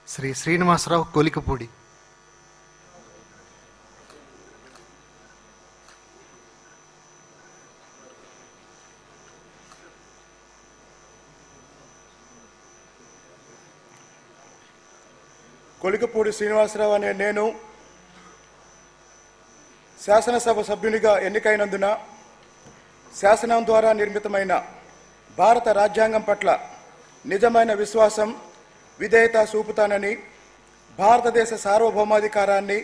శ్రీ శ్రీనివాసరావు కోలికపూడి. కొలికపూడి శ్రీనివాసరావు అనే నేను శాసనసభ సభ్యునిగా ఎన్నికైనందున శాసనం ద్వారా నిర్మితమైన భారత రాజ్యాంగం పట్ల నిజమైన విశ్వాసం, విధేయత చూపుతానని, భారతదేశ సార్వభౌమాధికారాన్ని,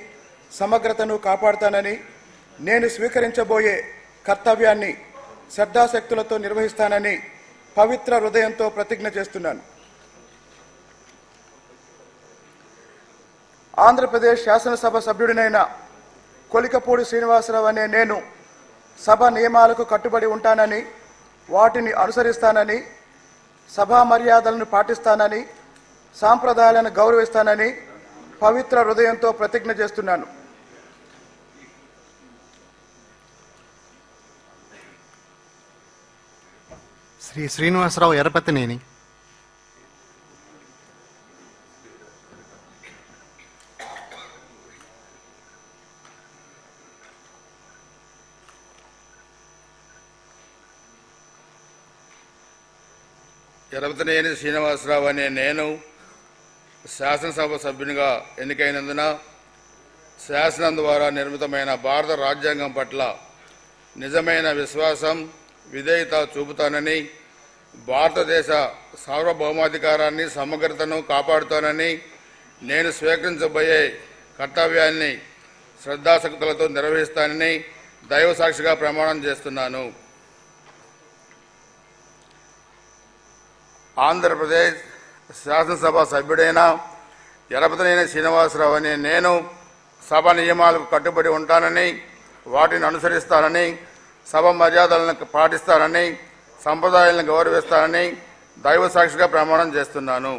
సమగ్రతను కాపాడుతానని, నేను స్వీకరించబోయే కర్తవ్యాన్ని శ్రద్ధాశక్తులతో నిర్వహిస్తానని పవిత్ర హృదయంతో ప్రతిజ్ఞ చేస్తున్నాను. ఆంధ్రప్రదేశ్ శాసనసభ సభ్యుడినైన కొలికపూడి శ్రీనివాసరావు అనే నేను సభ నియమాలకు కట్టుబడి ఉంటానని, వాటిని అనుసరిస్తానని, సభా మర్యాదలను పాటిస్తానని, సాంప్రదాయాలను గౌరవిస్తానని పవిత్ర హృదయంతో ప్రతిజ్ఞ చేస్తున్నాను. శ్రీ శ్రీనివాసరావు ఎరపతినేని. ఎరపతినేని శ్రీనివాసరావు అనే నేను శాసనసభ సభ్యునిగా ఎన్నికైనందున శాసనం ద్వారా నిర్మితమైన భారత రాజ్యాంగం పట్ల నిజమైన విశ్వాసం, విధేయత చూపుతానని, భారతదేశ సార్వభౌమాధికారాన్ని, సమగ్రతను కాపాడుతానని, నేను స్వీకరించబోయే కర్తవ్యాన్ని శ్రద్ధాశక్తులతో నిర్వహిస్తానని దైవ సాక్షిగా ప్రమాణం చేస్తున్నాను. ఆంధ్రప్రదేశ్ శాసనసభ సభ్యుడైన ఎరపతినేని శ్రీనివాసరావు అనే నేను సభ నియమాలకు కట్టుబడి ఉంటానని, వాటిని అనుసరిస్తానని, సభ మర్యాదలను పాటిస్తానని, సంప్రదాయాలను గౌరవిస్తానని దైవ సాక్షిగా ప్రమాణం చేస్తున్నాను.